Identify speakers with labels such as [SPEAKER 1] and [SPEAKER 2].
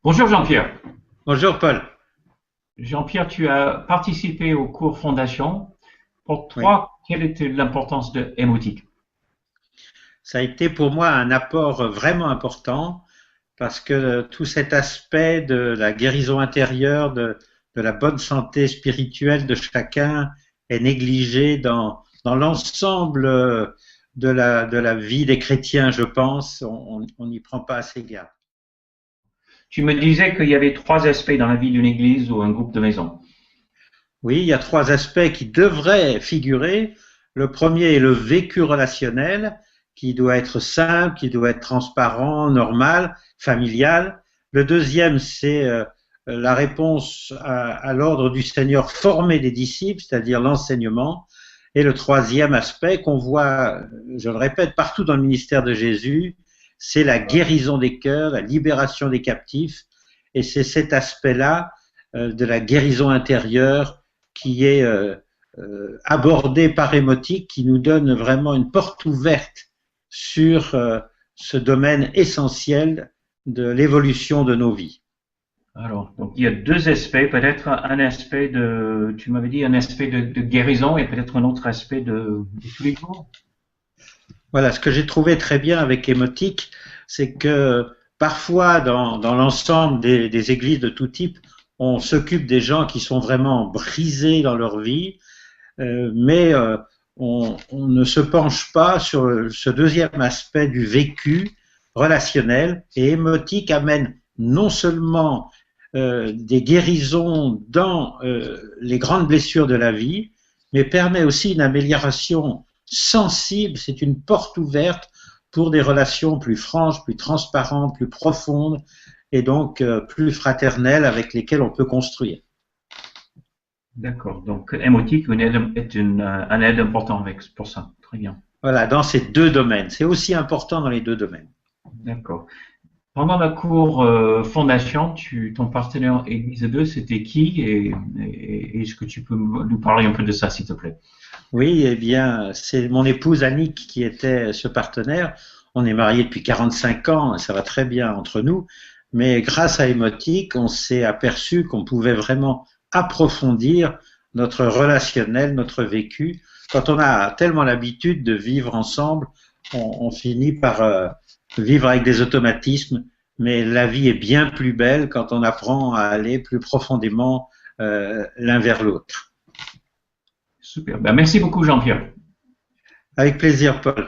[SPEAKER 1] Bonjour Jean-Pierre.
[SPEAKER 2] Bonjour Paul.
[SPEAKER 1] Jean-Pierre, tu as participé au cours Fondation. Pour
[SPEAKER 2] Oui,
[SPEAKER 1] toi, quelle était l'importance de Émotique?
[SPEAKER 2] ça a été pour moi un apport vraiment important parce que tout cet aspect de la guérison intérieure, de la bonne santé spirituelle de chacun est négligé dans l'ensemble de la vie des chrétiens, je pense. On n'y prend pas assez garde.
[SPEAKER 1] Tu me disais qu'il y avait trois aspects dans la vie d'une église ou un groupe de maison.
[SPEAKER 2] Oui, il y a trois aspects qui devraient figurer. Le premier est le vécu relationnel, qui doit être simple, qui doit être transparent, normal, familial. Le deuxième, c'est la réponse à l'ordre du Seigneur, former des disciples, c'est-à-dire l'enseignement. Et le troisième aspect qu'on voit, je le répète, partout dans le ministère de Jésus, c'est la guérison des cœurs, la libération des captifs. Et c'est cet aspect-là de la guérison intérieure qui est abordé par Émotique, qui nous donne vraiment une porte ouverte sur ce domaine essentiel de l'évolution de nos vies.
[SPEAKER 1] Alors, donc il y a deux aspects, peut-être un aspect de, tu m'avais dit un aspect de guérison et peut-être un autre aspect de tous les jours.
[SPEAKER 2] Voilà, ce que j'ai trouvé très bien avec Émotique, c'est que parfois dans l'ensemble des églises de tout type, on s'occupe des gens qui sont vraiment brisés dans leur vie, mais on ne se penche pas sur ce deuxième aspect du vécu relationnel, et Émotique amène non seulement des guérisons dans les grandes blessures de la vie, mais permet aussi une amélioration sensible, c'est une porte ouverte pour des relations plus franches, plus transparentes, plus profondes et donc plus fraternelles avec lesquelles on peut construire.
[SPEAKER 1] D'accord. Donc, Émotique est un aide important avec, pour ça. Très bien.
[SPEAKER 2] Voilà, dans ces deux domaines. C'est aussi important dans les deux domaines.
[SPEAKER 1] D'accord. Pendant la cour Fondation, ton partenaire Église 2, c'était qui et est-ce que tu peux nous parler un peu de ça, s'il te plaît?
[SPEAKER 2] Oui, eh bien, c'est mon épouse Annick qui était ce partenaire. On est mariés depuis 45 ans, ça va très bien entre nous. Mais grâce à Emotique, on s'est aperçu qu'on pouvait vraiment approfondir notre relationnel, notre vécu. Quand on a tellement l'habitude de vivre ensemble, on finit par vivre avec des automatismes. Mais la vie est bien plus belle quand on apprend à aller plus profondément l'un vers l'autre.
[SPEAKER 1] Super. Ben, merci beaucoup, Jean-Pierre.
[SPEAKER 2] Avec plaisir, Paul.